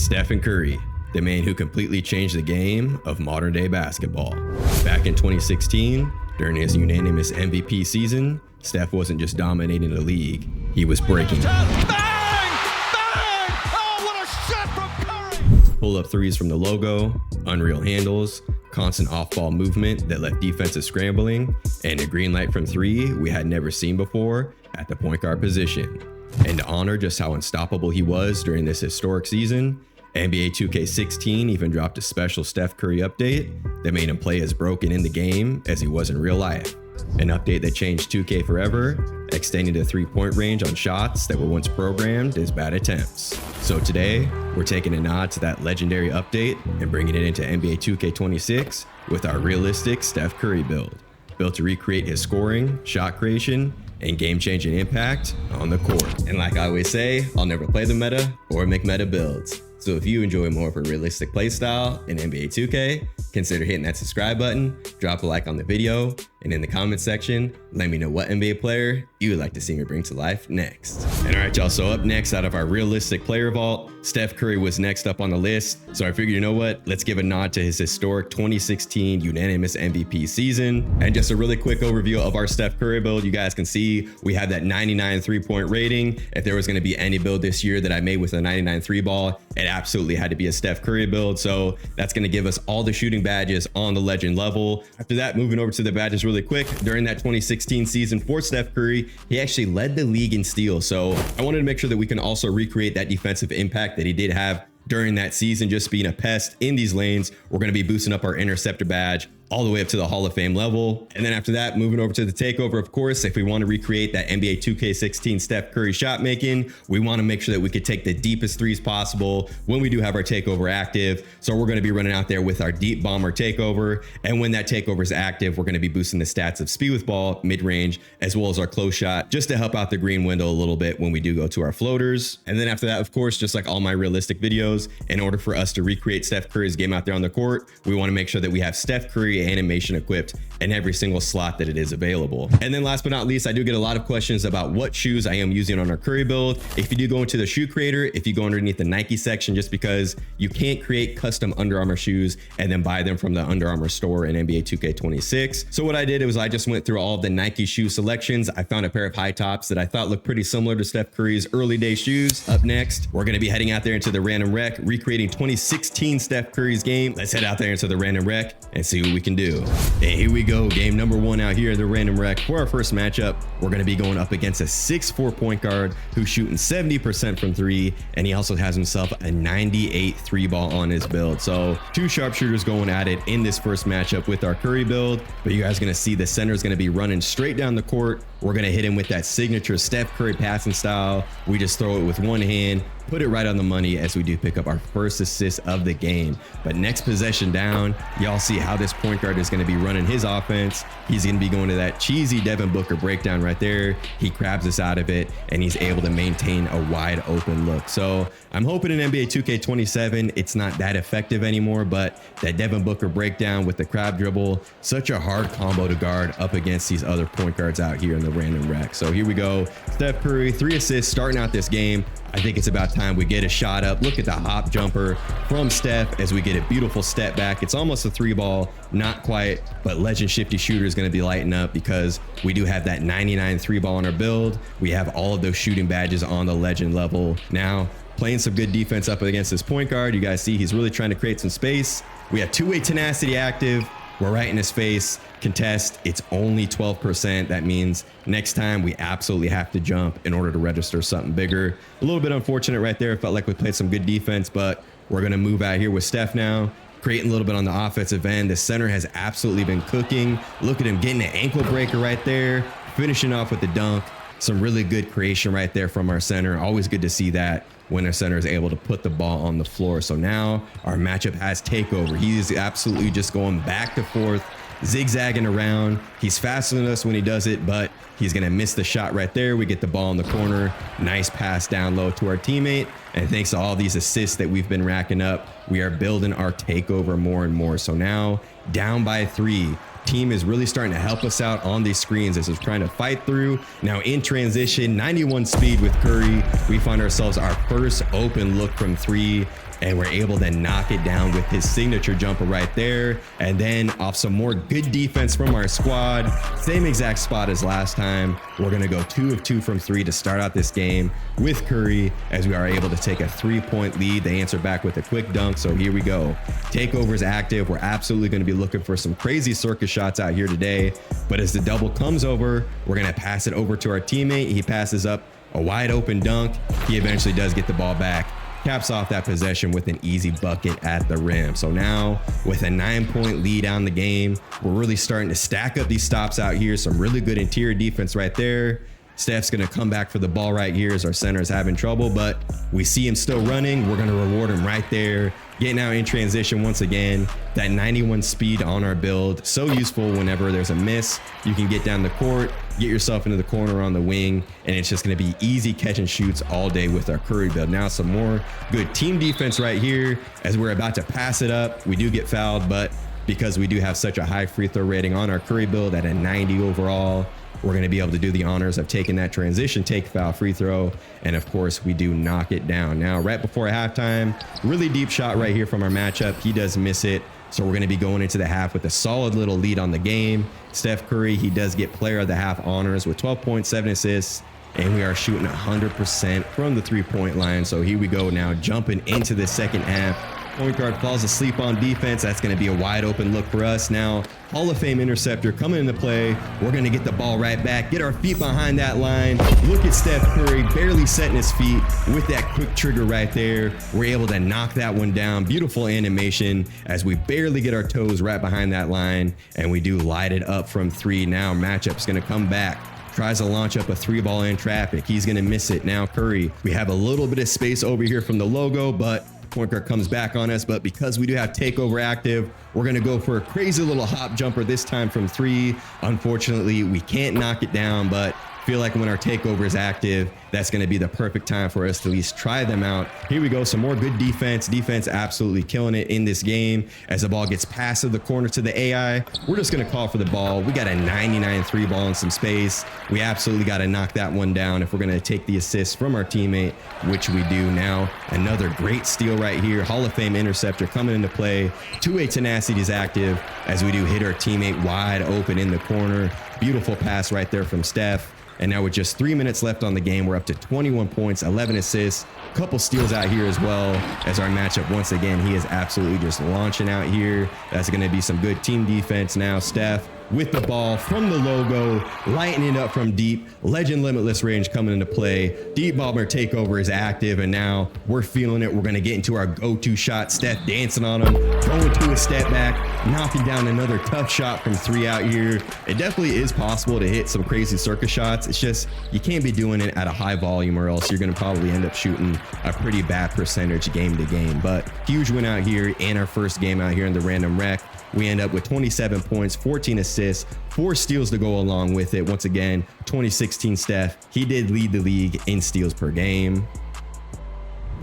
Stephen Curry, the man who completely changed the game of modern day basketball. Back in 2016, during his unanimous MVP season, Steph wasn't just dominating the league, he was breaking. Bang! Bang! Oh, what a shot from Curry! Pull-up threes from the logo, unreal handles, constant off-ball movement that left defenses scrambling, and a green light from three we had never seen before at the point guard position. And to honor just how unstoppable he was during this historic season, NBA 2K16 even dropped a special Steph Curry update that made him play as broken in the game as he was in real life. An update that changed 2K forever, extending the three-point range on shots that were once programmed as bad attempts. So today, we're taking a nod to that legendary update and bringing it into NBA 2K26 with our realistic Steph Curry build, built to recreate his scoring, shot creation, and game-changing impact on the court. And like I always say, I'll never play the meta or make meta builds. So if you enjoy more of a realistic playstyle in NBA 2K, consider hitting that subscribe button, drop a like on the video, and in the comment section, let me know what NBA player you would like to see me bring to life next. And all right, y'all, so up next out of our realistic player vault, Steph Curry was next up on the list. So I figured, you know what? Let's give a nod to his historic 2016 unanimous MVP season. And just a really quick overview of our Steph Curry build. You guys can see we have that 99 3-point rating. If there was going to be any build this year that I made with a 99 3 ball, it absolutely had to be a Steph Curry build. So that's going to give us all the shooting badges on the legend level. After that, moving over to the badges really quick. During that 2016 season for Steph Curry, he actually led the league in steals. So I wanted to make sure that we can also recreate that defensive impact that he did have during that season, just being a pest in these lanes. We're going to be boosting up our interceptor badge all the way up to the Hall of Fame level. And then after that, moving over to the takeover, of course, if we want to recreate that NBA 2K16 Steph Curry shot making, we want to make sure that we could take the deepest threes possible when we do have our takeover active. So we're going to be running out there with our deep bomber takeover. And when that takeover is active, we're going to be boosting the stats of speed with ball, mid-range, as well as our close shot, just to help out the green window a little bit when we do go to our floaters. And then after that, of course, just like all my realistic videos, in order for us to recreate Steph Curry's game out there on the court, we want to make sure that we have Steph Curry animation equipped in every single slot that it is available. And then last but not least, I do get a lot of questions about what shoes I am using on our Curry build. If you do go into the shoe creator, if you go underneath the Nike section, just because you can't create custom Under Armour shoes and then buy them from the Under Armour store in NBA 2K26. So what I did was I just went through all of the Nike shoe selections. I found a pair of high tops that I thought looked pretty similar to Steph Curry's early day shoes. Up next, we're going to be heading out there into the random rec, recreating 2016 Steph Curry's game. Let's head out there into the random rec and see what we can do. And here we go, game number one out here in the random rec. For our first matchup, we're going to be going up against a 6'4" point guard who's shooting 70% from three, and he also has himself a 98 three ball on his build. So two sharpshooters going at it in this first matchup with our Curry build, but you guys are going to see the center is going to be running straight down the court. We're going to hit him with that signature Steph Curry passing style. We just throw it with one hand, put it right on the money as we do pick up our first assist of the game. But next possession down, y'all see how this point guard is going to be running his offense. He's going to be going to that cheesy Devin Booker breakdown right there. He crabs us out of it, and he's able to maintain a wide open look. So I'm hoping in NBA 2K27, it's not that effective anymore, but that Devin Booker breakdown with the crab dribble, such a hard combo to guard up against these other point guards out here in the random rec. So here we go. Steph Curry, 3 assists starting out this game. I think it's about time we get a shot up. Look at the hop jumper from Steph as we get a beautiful step back. It's almost a three ball, not quite, but Legend Shifty Shooter is going to be lighting up because we do have that 99 three ball on our build. We have all of those shooting badges on the legend level. Now, playing some good defense up against this point guard. You guys see he's really trying to create some space. We have two-way tenacity active. We're right in his face. Contest, it's only 12%. That means next time we absolutely have to jump in order to register something bigger. A little bit unfortunate right there. Felt like we played some good defense, but we're going to move out here with Steph now, creating a little bit on the offensive end. The center has absolutely been cooking. Look at him getting an ankle breaker right there, finishing off with the dunk. Some really good creation right there from our center. Always good to see that when our center is able to put the ball on the floor. So now our matchup has takeover. He is absolutely just going back and forth, zigzagging around. He's faster than us when he does it, but he's going to miss the shot right there. We get the ball in the corner. Nice pass down low to our teammate. And thanks to all these assists that we've been racking up, we are building our takeover more and more. So now down by 3. Team is really starting to help us out on these screens as we're trying to fight through. Now in transition, 91 speed with Curry. We find ourselves our first open look from 3. and we're able to knock it down with his signature jumper right there. And then off some more good defense from our squad, same exact spot as last time, we're gonna go 2 of 2 from 3 to start out this game with Curry, as we are able to take a 3-point lead. They answer back with a quick dunk, so here we go. Takeover's active. We're absolutely gonna be looking for some crazy circus shots out here today, but as the double comes over, we're gonna pass it over to our teammate. He passes up a wide open dunk. He eventually does get the ball back, caps off that possession with an easy bucket at the rim. So now with a 9-point lead on the game, we're really starting to stack up these stops out here. Some really good interior defense right there. Steph's gonna come back for the ball right here as our center is having trouble, but we see him still running. We're gonna reward him right there. Getting out in transition once again. That 91 speed on our build, so useful whenever there's a miss. You can get down the court, get yourself into the corner on the wing, and it's just gonna be easy catch and shoots all day with our Curry build. Now some more good team defense right here as we're about to pass it up. We do get fouled, but because we do have such a high free throw rating on our Curry build at a 90 overall, we're going to be able to do the honors of taking that transition take foul free throw. And of course, we do knock it down. Now, right before halftime, really deep shot right here from our matchup. He does miss it. So we're going to be going into the half with a solid little lead on the game. Steph Curry, he does get player of the half honors with 12.7 assists. And we are shooting 100% from the 3-point line. So here we go now, jumping into the second half. Point guard falls asleep on defense. That's going to be a wide open look for us. Now, Hall of Fame interceptor coming into play. We're going to get the ball right back, get our feet behind that line. Look at Steph Curry barely setting his feet with that quick trigger right there. We're able to knock that one down. Beautiful animation as we barely get our toes right behind that line, and we do light it up from 3. Now matchup's going to come back. Tries to launch up a 3-ball in traffic. He's going to miss it. Now Curry, we have a little bit of space over here from the logo, but point guard comes back on us. But because we do have takeover active, we're going to go for a crazy little hop jumper this time from 3. Unfortunately, we can't knock it down, but feel like when our takeover is active, that's going to be the perfect time for us to at least try them out. Here we go. Some more good defense. Defense absolutely killing it in this game. As the ball gets past to the corner to the AI, we're just going to call for the ball. We got a 99 3-ball in some space. We absolutely got to knock that one down if we're going to take the assist from our teammate, which we do now. Another great steal right here. Hall of Fame interceptor coming into play. 2-way tenacity is active as we do hit our teammate wide open in the corner. Beautiful pass right there from Steph. And now with just 3 minutes left on the game, we're up to 21 points, 11 assists, a couple steals out here as well as our matchup. Once again, he is absolutely just launching out here. That's going to be some good team defense now. Steph with the ball from the logo, lighting it up from deep. Legend limitless range coming into play. Deep bomber takeover is active, and now we're feeling it. We're going to get into our go-to shot. Steph dancing on him, going to a step back, knocking down another tough shot from 3 out here. It definitely is possible to hit some crazy circus shots. It's just you can't be doing it at a high volume, or else you're going to probably end up shooting a pretty bad percentage game to game. But huge win out here in our first game out here in the random rec. We end up with 27 points, 14 assists, 4 steals to go along with it. Once again, 2016 Steph, he did lead the league in steals per game.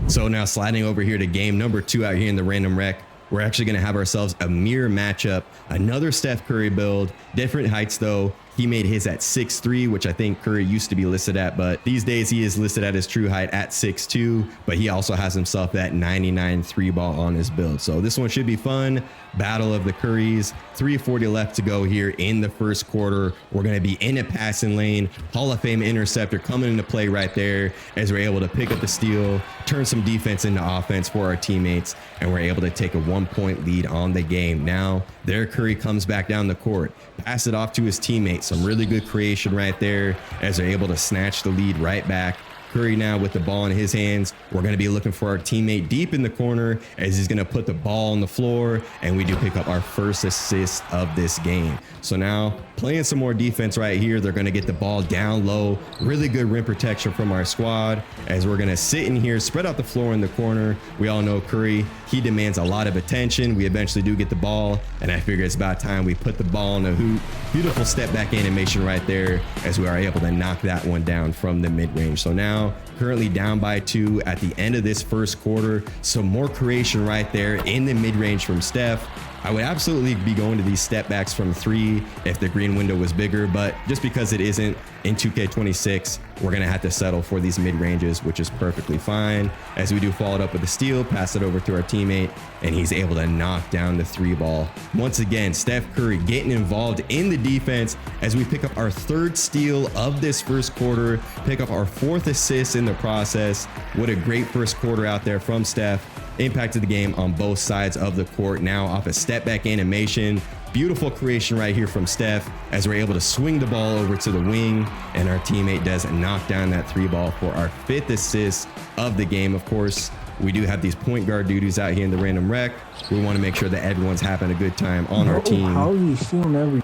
So now sliding over here to game number 2 out here in the random rec. We're actually going to have ourselves a mirror matchup. Another Steph Curry build, different heights though. He made his at 6'3", which I think Curry used to be listed at, but these days he is listed at his true height at 6'2", but he also has himself that 99 3-ball on his build. So this one should be fun. Battle of the Currys. 3:40 left to go here in the first quarter. We're going to be in a passing lane. Hall of Fame interceptor coming into play right there as we're able to pick up the steal, turn some defense into offense for our teammates, and we're able to take a 1-point lead on the game. Now, there Curry comes back down the court, pass it off to his teammates. Some really good creation right there as they're able to snatch the lead right back. Curry now with the ball in his hands. We're going to be looking for our teammate deep in the corner as he's going to put the ball on the floor, and we do pick up our first assist of this game. So now playing some more defense right here. They're going to get the ball down low. Really good rim protection from our squad as we're going to sit in here, spread out the floor in the corner. We all know Curry, he demands a lot of attention. We eventually do get the ball, and I figure it's about time we put the ball in the hoop. Beautiful step back animation right there as we are able to knock that one down from the mid-range. So now currently down by 2 at the end of this first quarter. Some more creation right there in the mid-range from Steph. I would absolutely be going to these step backs from 3 if the green window was bigger, but just because it isn't in 2K26, we're going to have to settle for these mid ranges, which is perfectly fine. As we do follow it up with a steal, pass it over to our teammate, and he's able to knock down the 3 ball. Once again, Steph Curry getting involved in the defense as we pick up our 3rd steal of this first quarter, pick up our 4th assist in the process. What a great first quarter out there from Steph. Impacted the game on both sides of the court. Now off a step back animation. Beautiful creation right here from Steph as we're able to swing the ball over to the wing, and our teammate does knock down that 3 ball for our 5th assist of the game. Of course, we do have these point guard duties out here in the random rec. We want to make sure that everyone's having a good time on our team. How is he stealing every...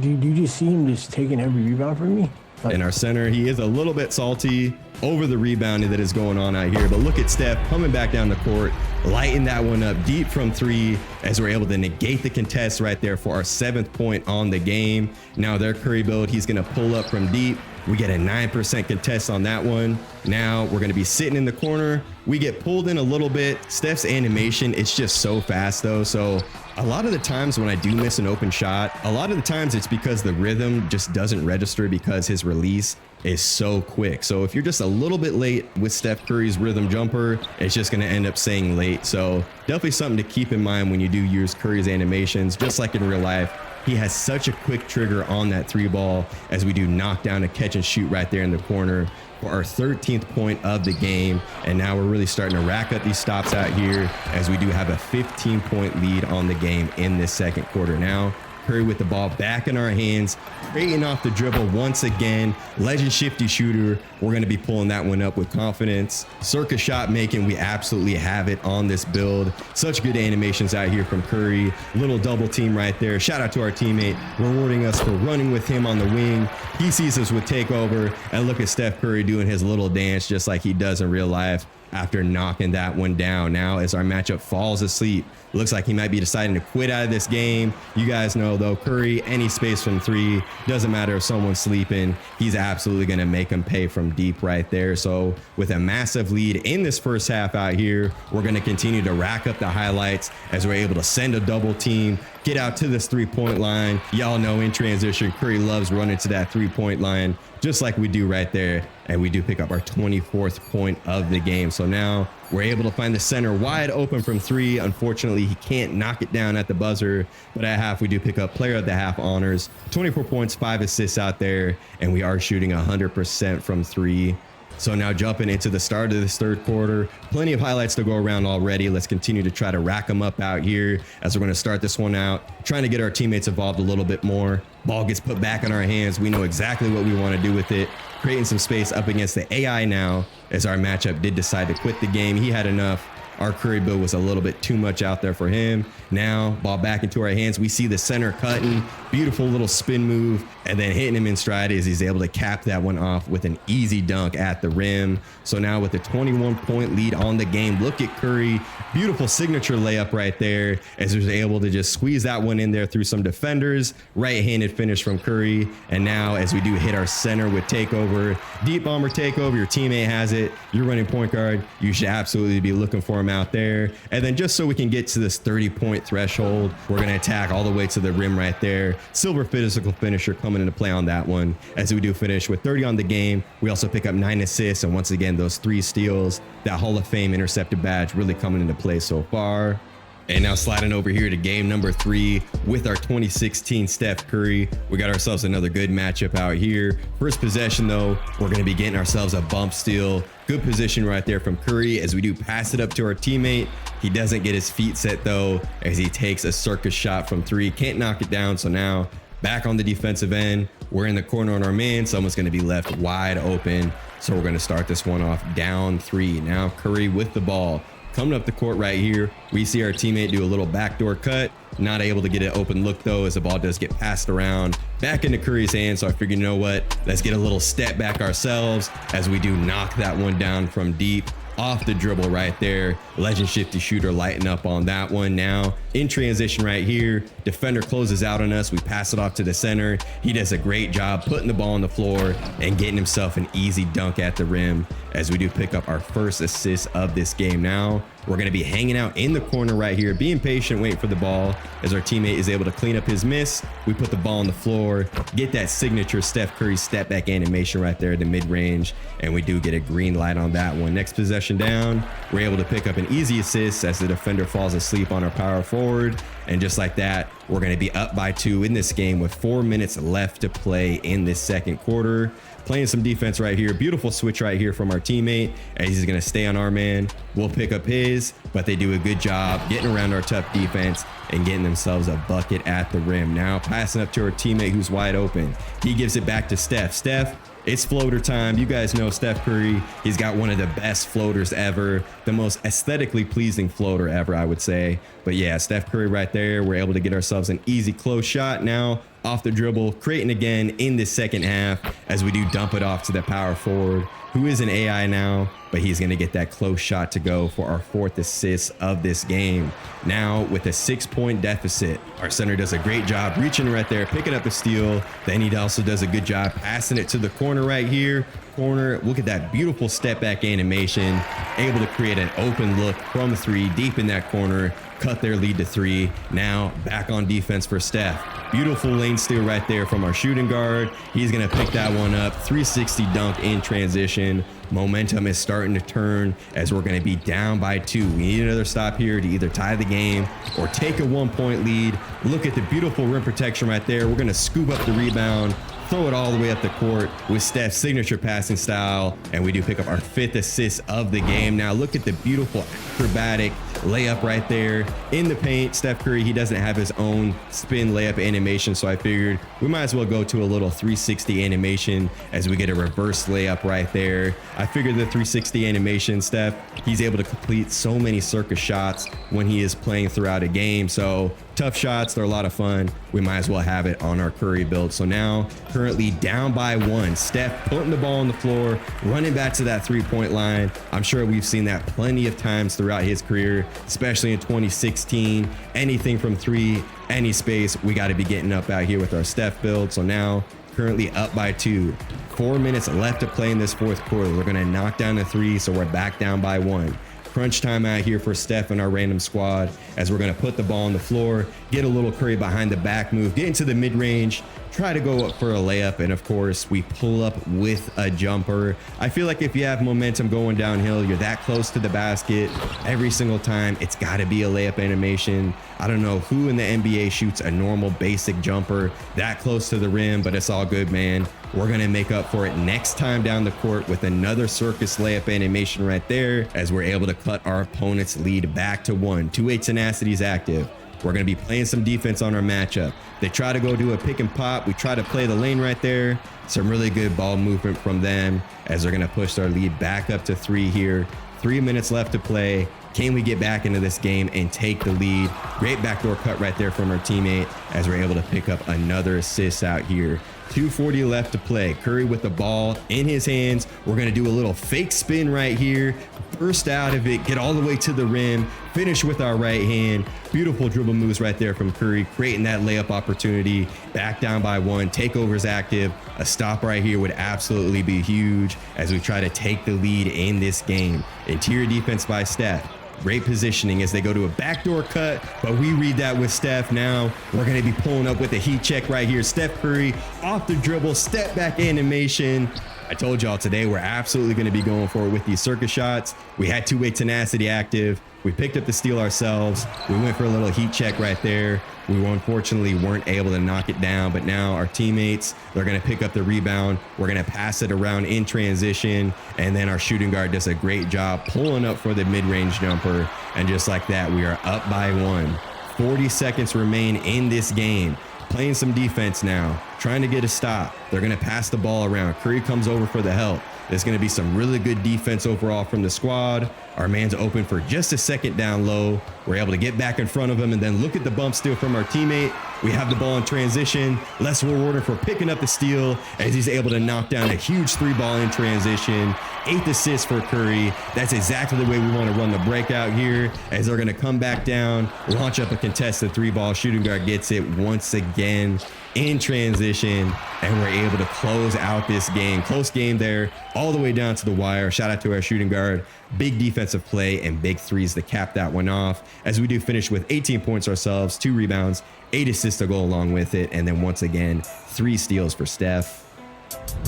Do you just see him just taking every rebound from me? And our center, he is a little bit salty over the rebounding that is going on out here. But look at Steph coming back down the court, lighting that one up deep from 3 as we're able to negate the contest right there for our 7th point on the game. Now their Curry build, he's going to pull up from deep. We get a 9% contest on that one. Now we're going to be sitting in the corner. We get pulled in a little bit. Steph's animation, it's just so fast though. So a lot of the times when I do miss an open shot, a lot of the times it's because the rhythm just doesn't register because his release is so quick. So if you're just a little bit late with Steph Curry's rhythm jumper, it's just going to end up saying late. So definitely something to keep in mind when you do use Curry's animations, just like in real life. He has such a quick trigger on that 3 ball as we do knock down a catch and shoot right there in the corner for our 13th point of the game. And now we're really starting to rack up these stops out here as we do have a 15-point lead on the game in this second quarter. Now Curry with the ball back in our hands, creating off the dribble once again. Legend shifty shooter. We're going to be pulling that one up with confidence. Circus shot making, we absolutely have it on this build. Such good animations out here from Curry. Little double team right there. Shout out to our teammate, rewarding us for running with him on the wing. He sees us with takeover, and look at Steph Curry doing his little dance just like he does in real life after knocking that one down. Now as our matchup falls asleep, looks like he might be deciding to quit out of this game. You guys know though, Curry, any space from 3, doesn't matter if someone's sleeping, he's absolutely going to make them pay from deep right there. So with a massive lead in this first half out here, we're going to continue to rack up the highlights as we're able to send a double team, get out to this 3-point line. Y'all know in transition, Curry loves running to that 3-point line, just like we do right there. And we do pick up our 24th point of the game. So now we're able to find the center wide open from 3. Unfortunately, he can't knock it down at the buzzer, but at half, we do pick up player of the half honors, 24 points, 5 assists out there, and we are shooting 100% from 3. So now jumping into the start of this third quarter, plenty of highlights to go around already. Let's continue to try to rack them up out here as we're going to start this one out, trying to get our teammates involved a little bit more. Ball gets put back in our hands. We know exactly what we want to do with it, creating some space up against the AI now as our matchup did decide to quit the game. He had enough. Our Curry build was a little bit too much out there for him. Now, ball back into our hands. We see the center cutting. Beautiful little spin move, and then hitting him in stride as he's able to cap that one off with an easy dunk at the rim. So now with a 21-point lead on the game, look at Curry. Beautiful signature layup right there as he was able to just squeeze that one in there through some defenders. Right-handed finish from Curry. And now as we do hit our center with takeover, deep bomber takeover, your teammate has it. You're running point guard. You should absolutely be looking for him out there. And then just so we can get to this 30-point threshold, we're going to attack all the way to the rim right there. Silver physical finisher coming into play on that one as we do finish with 30 on the game. We also pick up 9 assists, and once again those 3 steals. That Hall of Fame intercepted badge really coming into play so far. And now sliding over here to game number 3 with our 2016 Steph Curry. We got ourselves another good matchup out here. First possession though, we're going to be getting ourselves a bump steal. Good position right there from Curry as we do pass it up to our teammate. He doesn't get his feet set though as he takes a circus shot from 3. Can't knock it down. So now back on the defensive end, we're in the corner on our man. Someone's going to be left wide open. So we're going to start this one off down 3. Now Curry with the ball. Coming up the court right here, we see our teammate do a little backdoor cut. Not able to get an open look though as the ball does get passed around back into Curry's hands. So I figured, you know what, let's get a little step back ourselves as we do knock that one down from deep. Off the dribble right there. Legend shifty shooter lighting up on that one. Now in transition right here, defender closes out on us. We pass it off to the center. He does a great job putting the ball on the floor and getting himself an easy dunk at the rim as we do pick up our first assist of this game. Now We're going to be hanging out in the corner right here, being patient, waiting for the ball. As our teammate is able to clean up his miss, we put the ball on the floor, get that signature Steph Curry step back animation right there at the mid-range, and we do get a green light on that one. Next possession down, we're able to pick up an easy assist as the defender falls asleep on our power forward. And just like that, we're going to be up by 2 in this game with 4 minutes left to play in this second quarter. Playing some defense right here. Beautiful switch right here from our teammate as he's going to stay on our man. We'll pick up his, but they do a good job getting around our tough defense and getting themselves a bucket at the rim. Now passing up to our teammate who's wide open. He gives it back to Steph. Steph, it's floater time. You guys know Steph Curry. He's got one of the best floaters ever, the most aesthetically pleasing floater ever, I would say. But yeah, Steph Curry right there. We're able to get ourselves an easy close shot now off the dribble, creating again in the second half as we do dump it off to the power forward, who is an AI now, but he's going to get that close shot to go for our 4th assist of this game. Now with a 6-point deficit, our center does a great job reaching right there, picking up the steal. Then he also does a good job passing it to the corner right here. Corner, look at that beautiful step back animation, able to create an open look from 3 deep in that corner, cut their lead to 3. Now back on defense for Steph. Beautiful lane steal right there from our shooting guard. He's going to pick that one up. 360 dunk in transition. Momentum is starting to turn as we're going to be down by 2. We need another stop here to either tie the game or take a 1-point lead. Look at the beautiful rim protection right there. We're going to scoop up the rebound, throw it all the way up the court with Steph's signature passing style, and we do pick up our 5th assist of the game. Now look at the beautiful acrobatic layup right there in the paint. Steph Curry, he doesn't have his own spin layup animation, so I figured we might as well go to a little 360 animation as we get a reverse layup right there. I figured the 360 animation, Steph, he's able to complete so many circus shots when he is playing throughout a game. So tough shots, they're a lot of fun. We might as well have it on our Curry build. So now currently down by 1. Steph putting the ball on the floor, running back to that 3-point line. I'm sure we've seen that plenty of times throughout his career, especially in 2016. Anything from 3, any space, we got to be getting up out here with our Steph build. So now currently up by 2. 4 minutes left to play in this 4th quarter. We're going to knock down a 3, so we're back down by 1. Crunch time out here for Steph and our random squad as we're going to put the ball on the floor, get a little Curry behind the back move, get into the mid-range, try to go up for a layup, and of course we pull up with a jumper. I feel like if you have momentum going downhill, you're that close to the basket every single time, it's got to be a layup animation. I don't know who in the NBA shoots a normal basic jumper that close to the rim, but it's all good, man. We're going to make up for it next time down the court with another circus layup animation right there as we're able to cut our opponent's lead back to 1. 2-8 tenacity is active. We're going to be playing some defense on our matchup. They try to go do a pick and pop. We try to play the lane right there. Some really good ball movement from them as they're going to push our lead back up to 3 here. 3 minutes left to play. Can we get back into this game and take the lead? Great backdoor cut right there from our teammate as we're able to pick up another assist out here. 2:40 left to play. Curry with the ball in his hands. We're going to do a little fake spin right here. Burst out of it, get all the way to the rim, finish with our right hand. Beautiful dribble moves right there from Curry, creating that layup opportunity. Back down by 1. Takeover's active. A stop right here would absolutely be huge as we try to take the lead in this game. Interior defense by Steph. Great positioning as they go to a backdoor cut, but we read that with Steph. Now we're going to be pulling up with a heat check right here. Steph Curry off the dribble, step back animation. I told y'all today we're absolutely going to be going for it with these circus shots. We had 2-way tenacity active. We picked up the steal ourselves. We went for a little heat check right there. We unfortunately weren't able to knock it down, but now our teammates, they're going to pick up the rebound. We're going to pass it around in transition, and then our shooting guard does a great job pulling up for the mid-range jumper, and just like that, we are up by 1. 40 seconds remain in this game. Playing some defense now, trying to get a stop. They're going to pass the ball around. Curry comes over for the help. There's going to be some really good defense overall from the squad. Our man's open for just a second down low. We're able to get back in front of him and then look at the bump steal from our teammate. We have the ball in transition. Let's reward him for picking up the steal as he's able to knock down a huge 3-ball in transition. 8th assist for Curry. That's exactly the way we want to run the breakout here, as they're going to come back down, launch up a contested 3-ball. Shooting guard gets it once again in transition, and we're able to close out this game. Close game there, all the way down to the wire. Shout out to our shooting guard. Big defensive play and big threes to cap that one off, as we do finish with 18 points ourselves, 2 rebounds, 8 assists to go along with it, and then once again 3 steals for Steph.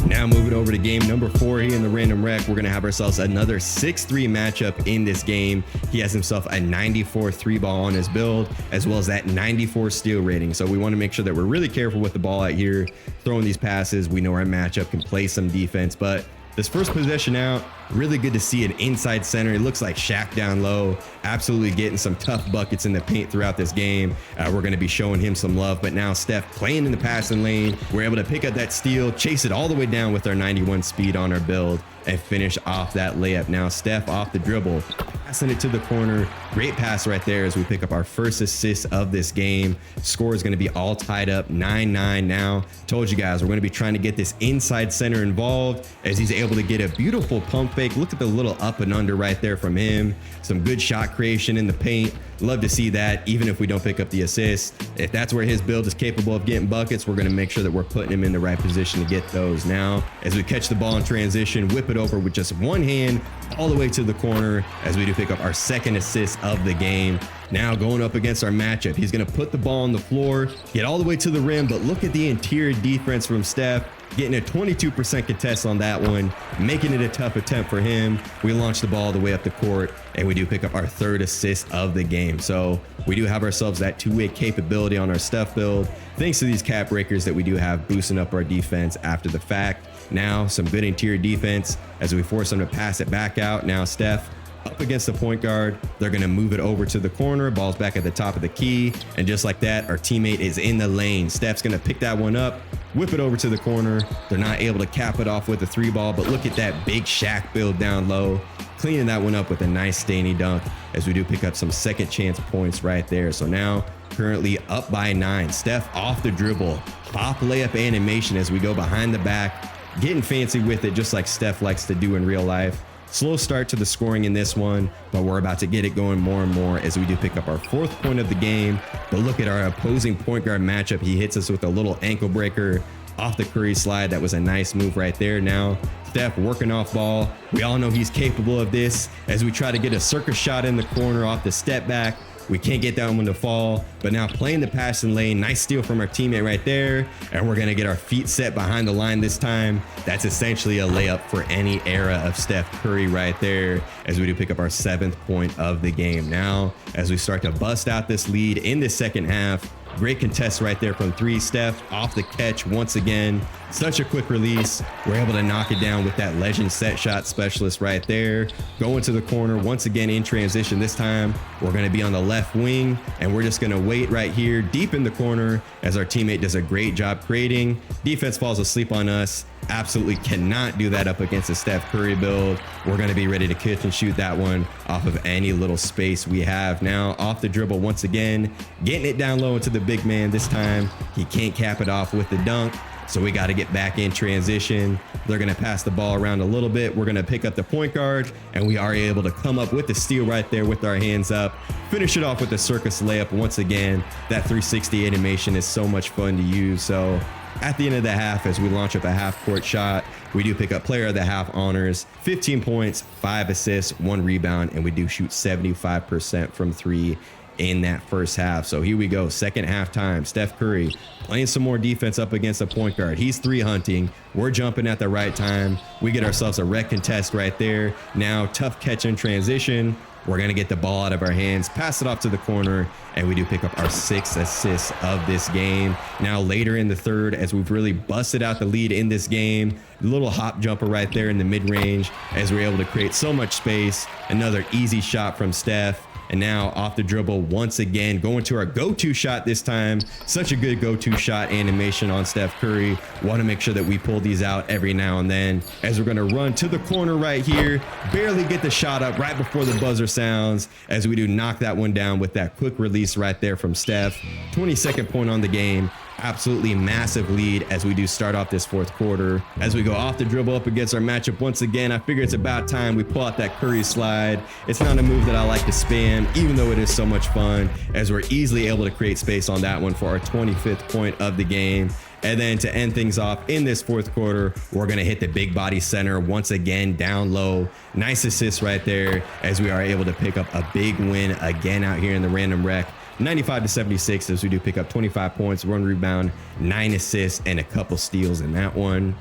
Now moving over to game number 4 here in the Random Rec, we're going to have ourselves another 6-3 matchup in this game. He has himself a 94 3-ball on his build, as well as that 94 steal rating. So we want to make sure that we're really careful with the ball out here, throwing these passes. We know our matchup can play some defense, but this first possession out, really good to see an inside center. It looks like Shaq down low, absolutely getting some tough buckets in the paint throughout this game. We're going to be showing him some love, but now Steph playing in the passing lane. We're able to pick up that steal, chase it all the way down with our 91 speed on our build, and finish off that layup. Now Steph off the dribble, passing it to the corner. Great pass right there as we pick up our first assist of this game. Score is going to be all tied up 9-9 now. Told you guys, we're going to be trying to get this inside center involved, as he's able to get a beautiful pump fake. Look at the little up and under right there from him. Some good shot creation in the paint. Love to see that, even if we don't pick up the assist. If that's where his build is capable of getting buckets, we're going to make sure that we're putting him in the right position to get those. Now, as we catch the ball in transition, whip it over with just one hand all the way to the corner, as we do pick up our second assist of the game. Now going up against our matchup, he's going to put the ball on the floor, get all the way to the rim, but look at the interior defense from Steph, getting a 22% contest on that one, making it a tough attempt for him. We launch the ball all the way up the court, and we do pick up our third assist of the game. So we do have ourselves that 2-way capability on our Steph build, thanks to these cap breakers that we do have boosting up our defense after the fact. Now some good interior defense as we force them to pass it back out. Now Steph up against the point guard. They're going to move it over to the corner. Ball's back at the top of the key. And just like that, our teammate is in the lane. Steph's going to pick that one up, whip it over to the corner. They're not able to cap it off with a 3-ball, but look at that big Shaq build down low, cleaning that one up with a nice Staney dunk, as we do pick up some second chance points right there. So now currently up by 9. Steph off the dribble, hop layup animation as we go behind the back, getting fancy with it just like Steph likes to do in real life. Slow start to the scoring in this one, but we're about to get it going more and more as we do pick up our 4th point of the game. But look at our opposing point guard matchup. He hits us with a little ankle breaker off the Curry slide. That was a nice move right there. Now Steph working off ball. We all know he's capable of this, as we try to get a circus shot in the corner off the step back. We can't get that one to fall, but now playing the passing lane. Nice steal from our teammate right there, and we're going to get our feet set behind the line this time. That's essentially a layup for any era of Steph Curry right there, as we do pick up our 7th point of the game. Now, as we start to bust out this lead in the second half, great contest right there from 3. Steph off the catch once again. Such a quick release. We're able to knock it down with that legend set shot specialist right there. Going to the corner once again in transition. This time we're going to be on the left wing, and we're just going to wait right here deep in the corner as our teammate does a great job creating. Defense falls asleep on us. Absolutely cannot do that up against a Steph Curry build. We're going to be ready to catch and shoot that one off of any little space we have. Now off the dribble once again, getting it down low into the big man. This time he can't cap it off with the dunk, so we got to get back in transition. They're going to pass the ball around a little bit. We're going to pick up the point guard, and we are able to come up with the steal right there with our hands up. Finish it off with the circus layup once again. That 360 animation is so much fun to use. So at the end of the half, as we launch up a half-court shot, we do pick up player of the half honors, 15 points, 5 assists, 1 rebound, and we do shoot 75% from 3 in that first half. So here we go, second halftime. Steph Curry playing some more defense up against the point guard. He's 3 hunting. We're jumping at the right time. We get ourselves a rec contest right there. Now tough catch in transition. We're going to get the ball out of our hands, pass it off to the corner, and we do pick up our 6th assist of this game. Now later in the third, as we've really busted out the lead in this game, a little hop jumper right there in the mid-range as we're able to create so much space. Another easy shot from Steph. And now off the dribble once again, going to our go-to shot this time. Such a good go-to shot animation on Steph Curry. Want to make sure that we pull these out every now and then, as we're going to run to the corner right here. Barely get the shot up right before the buzzer sounds, as we do knock that one down with that quick release right there from Steph. 22nd point on the game. Absolutely massive lead as we do start off this fourth quarter. As we go off the dribble up against our matchup once again, I figure it's about time we pull out that Curry slide. It's not a move that I like to spam, even though it is so much fun, as we're easily able to create space on that one for our 25th point of the game. And then to end things off in this fourth quarter, we're going to hit the big body center once again down low. Nice assist right there, as we are able to pick up a big win again out here in the random rec. 95-76, as we do pick up 25 points, 1 rebound, 9 assists, and a couple steals in that one.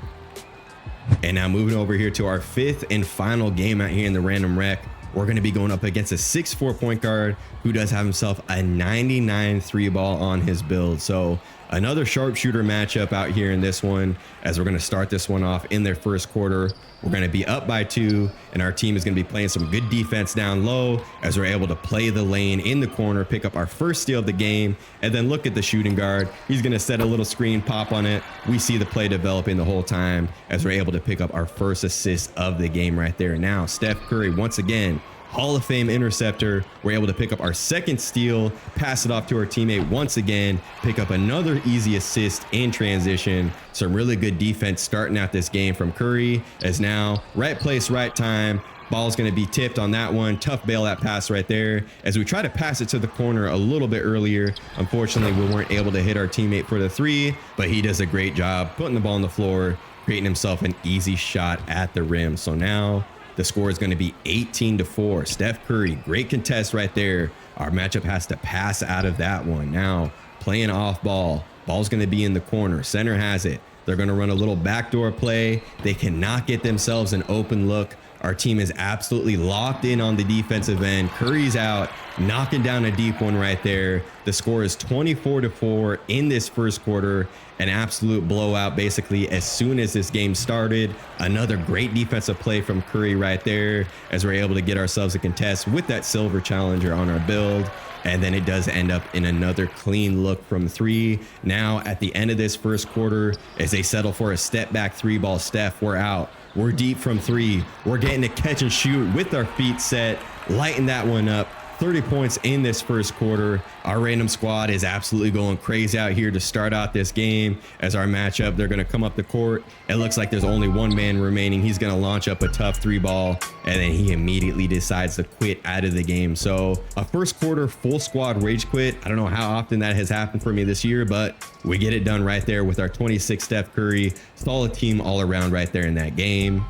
And now moving over here to our 5th and final game out here in the random rec. We're going to be going up against a 6'4" point guard who does have himself a 99 3 ball on his build. So another sharpshooter matchup out here in this one, as we're going to start this one off in their first quarter. We're going to be up by 2, and our team is going to be playing some good defense down low, as we're able to play the lane in the corner, pick up our first steal of the game, and then look at the shooting guard. He's going to set a little screen, pop on it. We see the play developing the whole time, as we're able to pick up our first assist of the game right there. Now, Steph Curry, once again, Hall of Fame interceptor. We're able to pick up our second steal, pass it off to our teammate once again, pick up another easy assist in transition. Some really good defense starting out this game from Curry, as now right place, right time. Ball's going to be tipped on that one. Tough bailout pass right there, as we try to pass it to the corner a little bit earlier. Unfortunately, we weren't able to hit our teammate for the 3, but he does a great job putting the ball on the floor, creating himself an easy shot at the rim. So now the score is going to be 18-4. Steph Curry, great contest right there. Our matchup has to pass out of that one. Now playing off ball. Ball's going to be in the corner. Center has it. They're going to run a little backdoor play. They cannot get themselves an open look. Our team is absolutely locked in on the defensive end. Curry's out, knocking down a deep one right there. The score is 24-4 in this first quarter. An absolute blowout basically as soon as this game started. Another great defensive play from Curry right there, as we're able to get ourselves a contest with that silver challenger on our build. And then it does end up in another clean look from 3. Now at the end of this first quarter, as they settle for a step back 3 ball, Steph, we're out. We're deep from 3. We're getting to catch and shoot with our feet set, lighten that one up. 30 points in this first quarter. Our random squad is absolutely going crazy out here to start out this game. As our matchup, they're going to come up the court. It looks like there's only one man remaining. He's going to launch up a tough 3 ball, and then he immediately decides to quit out of the game. So a first quarter full squad rage quit. I don't know how often that has happened for me this year, but we get it done right there with our 26 Steph Curry. Solid team all around right there in that game.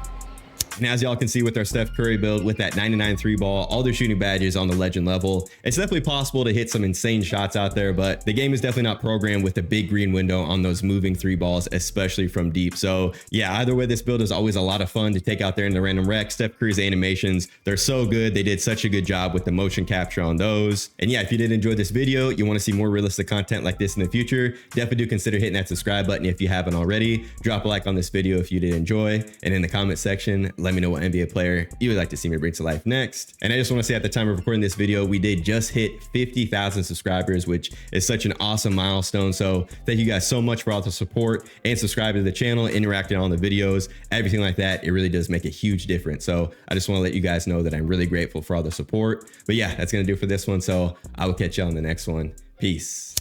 And as y'all can see with our Steph Curry build, with that 99 3 ball, all their shooting badges on the legend level, it's definitely possible to hit some insane shots out there, but the game is definitely not programmed with the big green window on those moving 3 balls, especially from deep. So yeah, either way, this build is always a lot of fun to take out there in the random rec. Steph Curry's animations, they're so good. They did such a good job with the motion capture on those. And yeah, if you did enjoy this video, you want to see more realistic content like this in the future, definitely do consider hitting that subscribe button if you haven't already. Drop a like on this video if you did enjoy, and in the comment section, let me know what NBA player you would like to see me bring to life next. And I just want to say, at the time of recording this video, we did just hit 50,000 subscribers, which is such an awesome milestone. So thank you guys so much for all the support and subscribing to the channel, interacting on the videos, everything like that. It really does make a huge difference. So I just want to let you guys know that I'm really grateful for all the support. But yeah, that's going to do it for this one. So I will catch you on the next one. Peace.